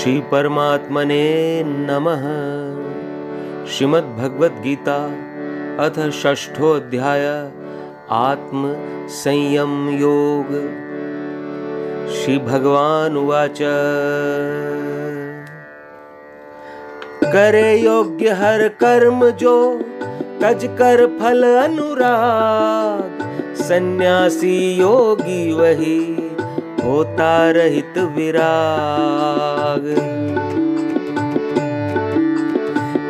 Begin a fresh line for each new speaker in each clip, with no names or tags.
श्री परमात्मने नमः। श्रीमद्भगवद्गीता अथ षष्ठोऽध्याय आत्म संयम योग। श्री भगवान उवाच करे योग्य हर कर्म जो तज कर फल अनुराग। सन्यासी योगी वही होता रहित विराग।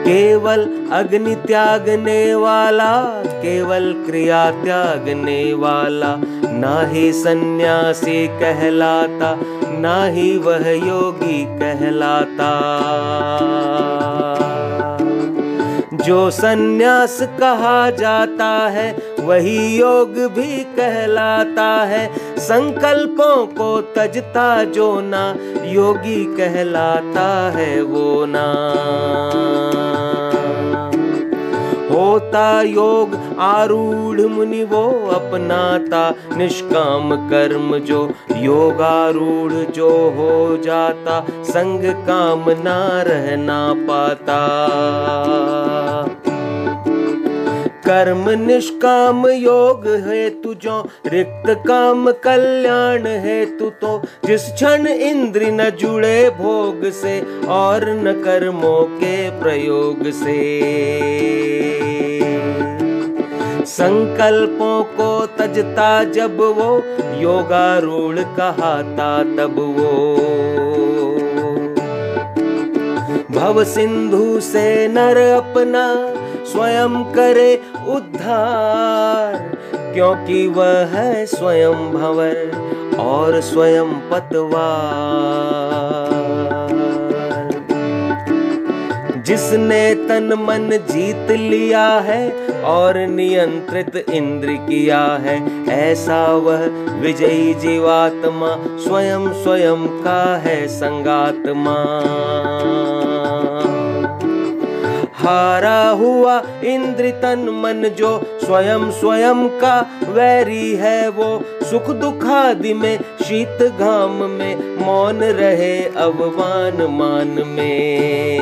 केवल अग्नि त्यागने वाला केवल क्रिया त्यागने वाला ना ही सन्यासी कहलाता ना ही वह योगी कहलाता। जो सन्यास कहा जाता है वही योग भी कहलाता है। संकल्पों को तजता जो ना योगी कहलाता है वो ना। होता योग आरूढ़ मुनि वो अपनाता निष्काम कर्म जो। योगारूढ़ जो हो जाता संग काम ना रहना पाता। कर्म निष्काम योग हेतु जो रिक्त काम कल्याण हेतु तो। जिस क्षण इंद्रि न जुड़े भोग से और न कर्मों के प्रयोग से। संकल्पों को तजता जब वो योगारूढ़ कहाता तब वो। भव सिंधु से नर अपना स्वयं करे उद्धार। क्योंकि वह है स्वयं भंवर और स्वयं पतवार। जिसने तन मन जीत लिया है और नियंत्रित इंद्र किया है। ऐसा वह विजयी जीवात्मा स्वयं स्वयं का है संगात्मा। हारा हुआ इंद्र तन मन जो स्वयं स्वयं का वैरी है वो। सुख दुखादि में शीत घाम में मौन रहे अवमान मान में।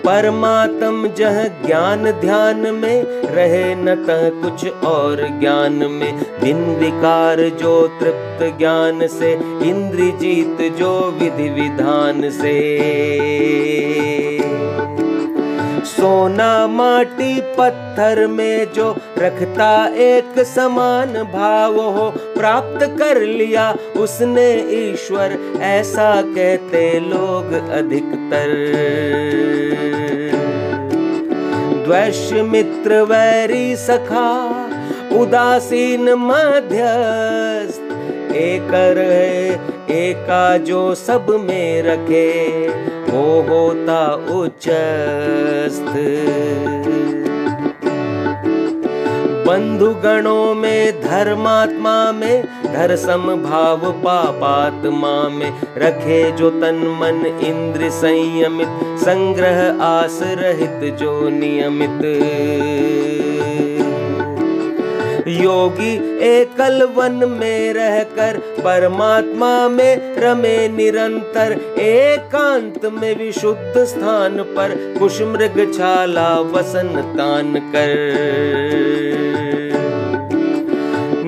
परमात्म जह ज्ञान ध्यान में रहे न तह कुछ और ज्ञान में। बिन विकार जो तृप्त ज्ञान से इंद्रि जीत जो विधि विधान से। सोना माटी पत्थर में जो रखता एक समान भाव हो। प्राप्त कर लिया उसने ईश्वर ऐसा कहते लोग अधिकतर। द्वेष मित्र वैरी सखा उदासीन मध्यस्थ। एक रहे एका जो सब में रखे वो होता उच्चस्थ। बंधु गणों में धर्मात्मा में धर समभाव पापात्मा में। रखे जो तन मन इंद्र संयमित संग्रह आस रहित जो नियमित। योगी एकल वन में रहकर परमात्मा में रमे निरंतर। एकांत में विशुद्ध स्थान पर कुश मृग छाला वसन तान कर।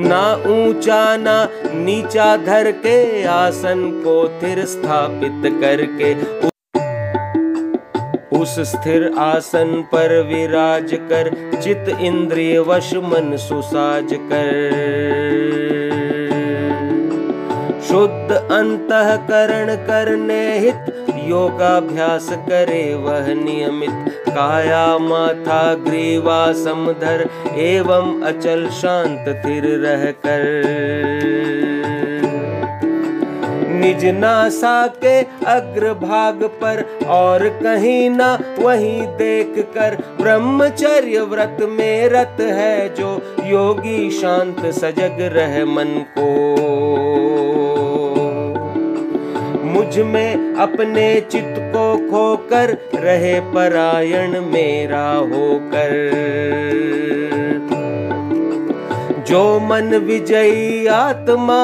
ना ऊंचा ना नीचा धर के आसन को स्थिर स्थापित करके। उस स्थिर आसन पर विराज कर चित इंद्रिय वश मन सुसाज कर। शुद्ध अंतःकरण करने हित योगाभ्यास करे वह नियमित। काया माथा ग्रीवा समधर एवं अचल शांत स्थिर रह कर। निज नासा के अग्रभाग पर और कहीं ना वहीं देख कर। ब्रह्मचर्य व्रत में रत है जो योगी शांत सजग रह मन को। मुझ में अपने चित्त को खोकर रहे परायण मेरा होकर। जो मन विजयी आत्मा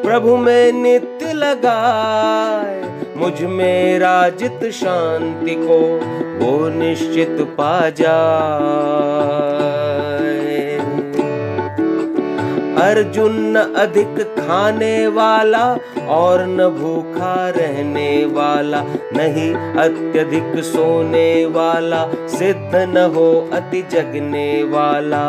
प्रभु में नित्य लगाए, मुझ में राजित शांति को वो निश्चित पा जाए। अर्जुन न अधिक खाने वाला और न भूखा रहने वाला, नहीं अत्यधिक सोने वाला, सिद्ध न हो अति जगने वाला।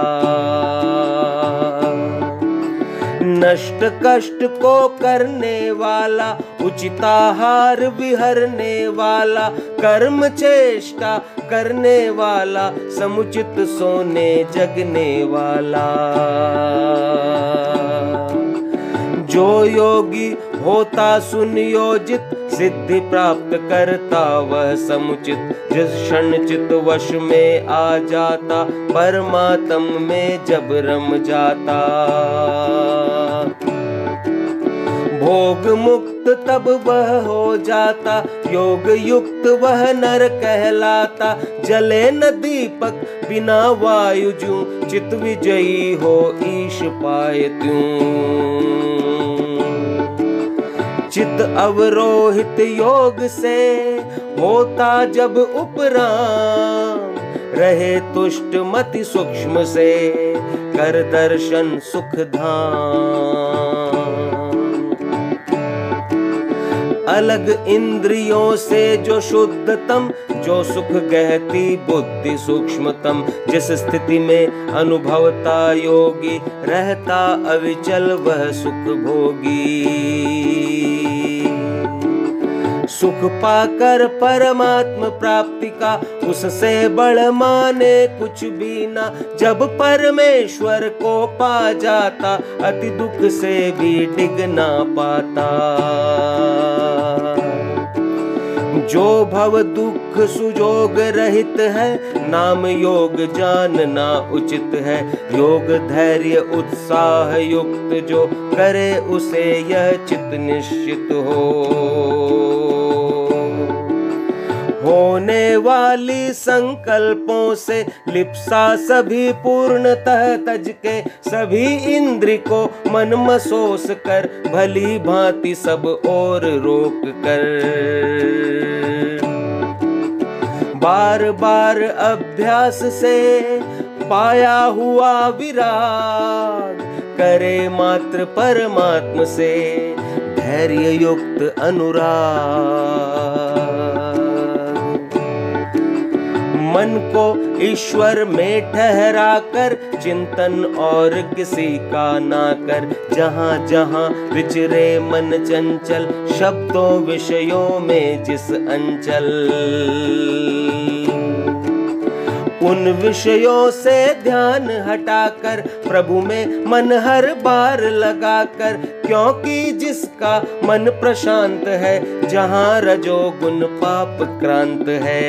नष्ट कष्ट को करने वाला, उचिताहार विहरने वाला, कर्म चेष्टा करने वाला, समुचित सोने जगने वाला। जो योगी होता सुनियोजित, सिद्धि प्राप्त करता वह समुचित, जिस क्षण चित वश में आ जाता, परमात्म में जब रम जाता। भोग मुक्त तब वह हो जाता, योग युक्त वह नर कहलाता। जले न दीपक बिना वायु ज्यों, चित विजयी हो ईश पाए त्यों। चित अवरोहित योग से होता जब उपराम, रहे तुष्ट मति सूक्ष्म से, कर दर्शन सुख धाम। अलग इंद्रियों से जो शुद्धतम, जो सुख गहती बुद्धि सूक्ष्मतम, जिस स्थिति में अनुभवता योगी, रहता अविचल वह सुख भोगी। सुख पाकर परमात्म प्राप्ति का, उससे बढ़ माने कुछ भी ना। जब परमेश्वर को पा जाता, अति दुख से भी डिग ना पाता। जो भव दुख सुजोग रहित है, नाम योग जानना उचित है। योग धैर्य उत्साह युक्त जो करे, उसे यह चित निश्चित हो। होने वाली संकल्पों से लिप्सा सभी पूर्णतः तज के, सभी इंद्री को मन मसोस कर, भली भांति सब और रोक कर। बार बार अभ्यास से पाया हुआ विराग, करे मात्र परमात्म से धैर्य युक्त अनुराग। मन को ईश्वर में ठहरा कर, चिंतन और किसी का ना कर। जहाँ जहाँ विचरे मन चंचल, शब्दों विषयों में जिस अंचल, उन विषयों से ध्यान हटाकर, प्रभु में मन हर बार लगाकर। क्योंकि जिसका मन प्रशांत है, जहाँ रजोगुण पाप क्रांत है।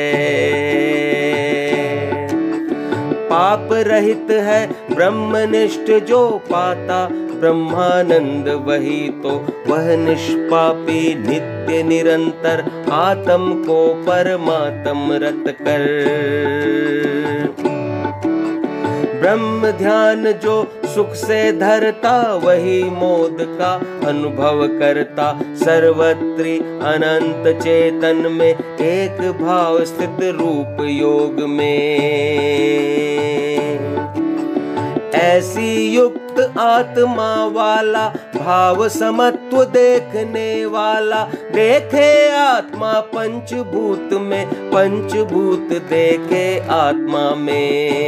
पाप रहित है ब्रह्मनिष्ठ जो पाता, ब्रह्मानंद वही तो वह निष्पापी नित्य निरंतर, आत्म को परमात्म रत कर। ब्रह्म ध्यान जो सुख से धरता, वही मोद का अनुभव करता। सर्वत्री अनंत चेतन में, एक भाव स्थित रूप योग में। ऐसी युक्त आत्मा वाला, भाव समत्व देखने वाला, देखे आत्मा पंचभूत में, पंचभूत देखे आत्मा में।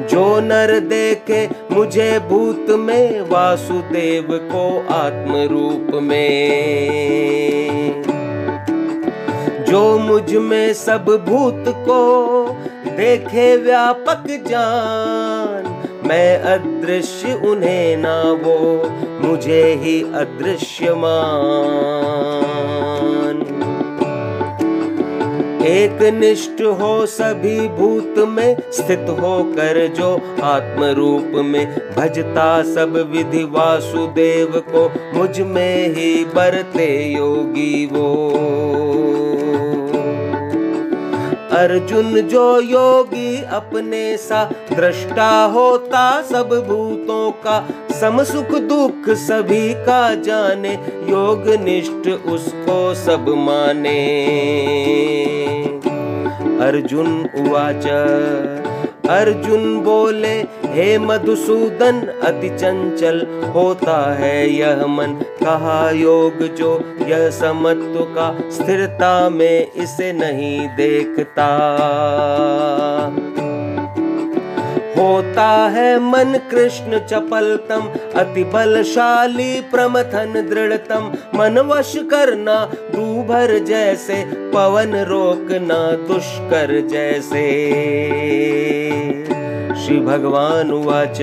जो नर देखे मुझे भूत में, वासुदेव को आत्म रूप में। जो मुझ में सब भूत को देखे व्यापक जान, मैं अदृश्य उन्हें ना वो, मुझे ही अदृश्यमान। एक निष्ठ हो सभी भूत में, स्थित होकर जो आत्म रूप में। भजता सब विधि वासुदेव को, मुझ में ही बरते योगी वो। अर्जुन जो योगी अपने सा, दृष्टा होता सब भूतों का, सम सुख दुख सभी का जाने, योग निष्ठ उसको सब माने। अर्जुन उवाच, अर्जुन बोले, हे मधुसूदन अति चंचल होता है यह मन, कहा योग जो यह समत्व का, स्थिरता में इसे नहीं देखता। होता है मन कृष्ण चपलतम, अति बलशाली प्रमथन दृढ़तम, मन वश करना दूभर जैसे, पवन रोकना दुष्कर जैसे। श्री भगवान उवाच,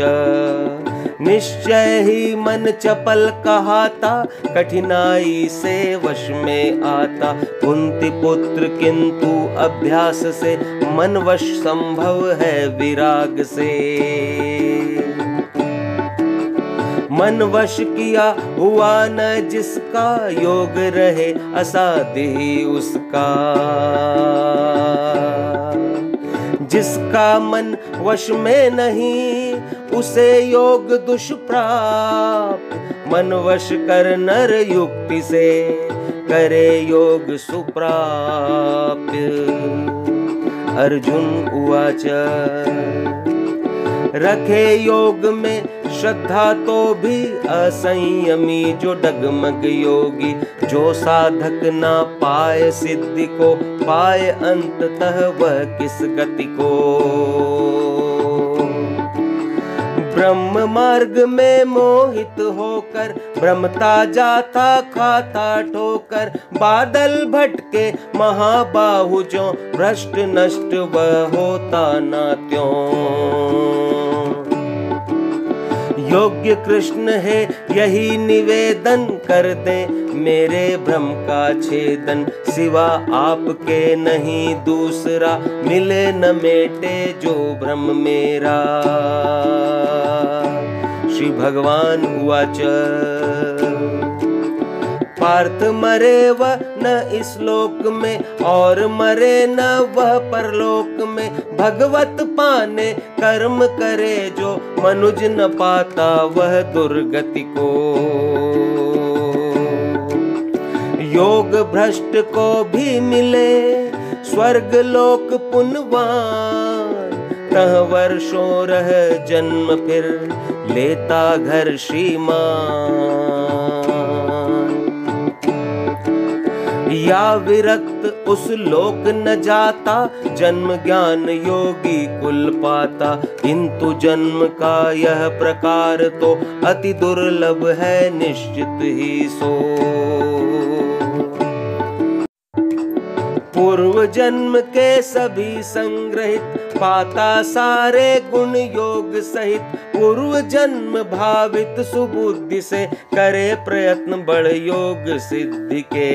निश्चय ही मन चपल कहाता, कठिनाई से वश में आता, कुंती पुत्र किंतु अभ्यास से, मन वश संभव है विराग से। मन वश किया हुआ न जिसका, योग रहे असाध्य ही उसका। जिसका मन वश में नहीं, उसे योग दुष्प्राप्त, मन वश कर नर युक्ति से, करे योग सुप्राप्त। अर्जुन उवाच, रखे योग में श्रद्धा तो भी, असंयमी जो डगमग योगी, जो साधक ना पाए सिद्धि को, पाए अंततः वह किस गति को। ब्रह्म मार्ग में मोहित होकर, भ्रमता जाता खाता ठोकर, बादल भटके महाबाहु जो, भ्रष्ट नष्ट वह होता ना त्यों। योग्य कृष्ण है यही निवेदन, कर दे मेरे भ्रम का छेदन, सिवा आपके नहीं दूसरा, मिले न मेटे जो भ्रम मेरा। श्री भगवान उवाच, पार्थ मरे वह न इस लोक में, और मरे न वह परलोक में, भगवत पाने कर्म करे जो, मनुज न पाता वह दुर्गति को। योग भ्रष्ट को भी मिले स्वर्ग लोक पुण्यवान, तह वर्षों रह जन्म फिर लेता घर श्रीमान। या विरक्त उस लोक न जाता, जन्म ज्ञान योगी कुल पाता, किंतु जन्म का यह प्रकार तो, अति दुर्लभ है निश्चित ही सो। पूर्व जन्म के सभी संग्रहित, पाता सारे गुण योग सहित, पूर्व जन्म भावित सुबुद्धि से, करे प्रयत्न बड़ योग सिद्धि के।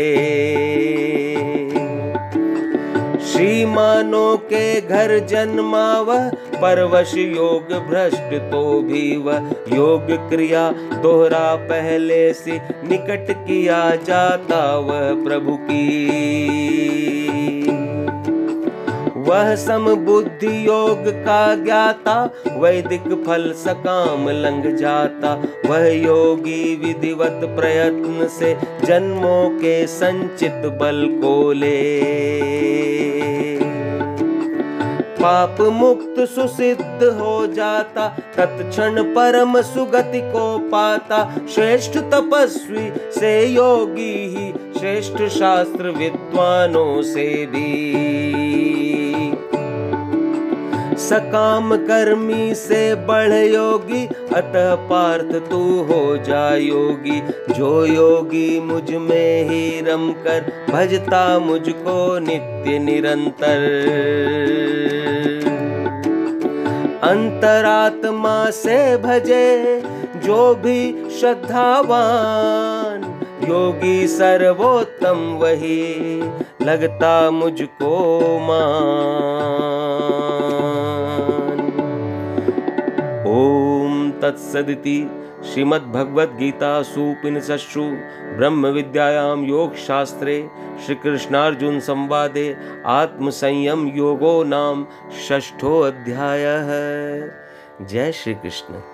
श्रीमानों के घर जन्मा वह, परवश योग भ्रष्ट तो भी वह, योग क्रिया दोहरा पहले से, निकट किया जाता वह प्रभु की। वह समबुद्धि योग का ज्ञाता, वैदिक फल सकाम लंघ जाता, वह योगी विधिवत प्रयत्न से, जन्मों के संचित बल को ले। पाप मुक्त सुसिद्ध हो जाता, तत्क्षण परम सुगति को पाता, श्रेष्ठ तपस्वी से योगी ही, श्रेष्ठ शास्त्र विद्वानों से भी। सकाम कर्मी से बढ़ योगी, अतः पार्थ तू हो जा योगी, जो योगी मुझ में ही रम कर, भजता मुझको नित्य निरंतर। अंतरात्मा से भजे जो भी श्रद्धावान, योगी सर्वोत्तम वही, लगता मुझको मान। ओम तत्सदिति श्रीमद्भगवद्गीतासूपनिषत्सु ब्रह्म विद्यायां योग शास्त्रे श्री कृष्णार्जुन संवादे आत्मसंयम योगो नाम षष्ठो अध्यायः। जय श्री कृष्ण।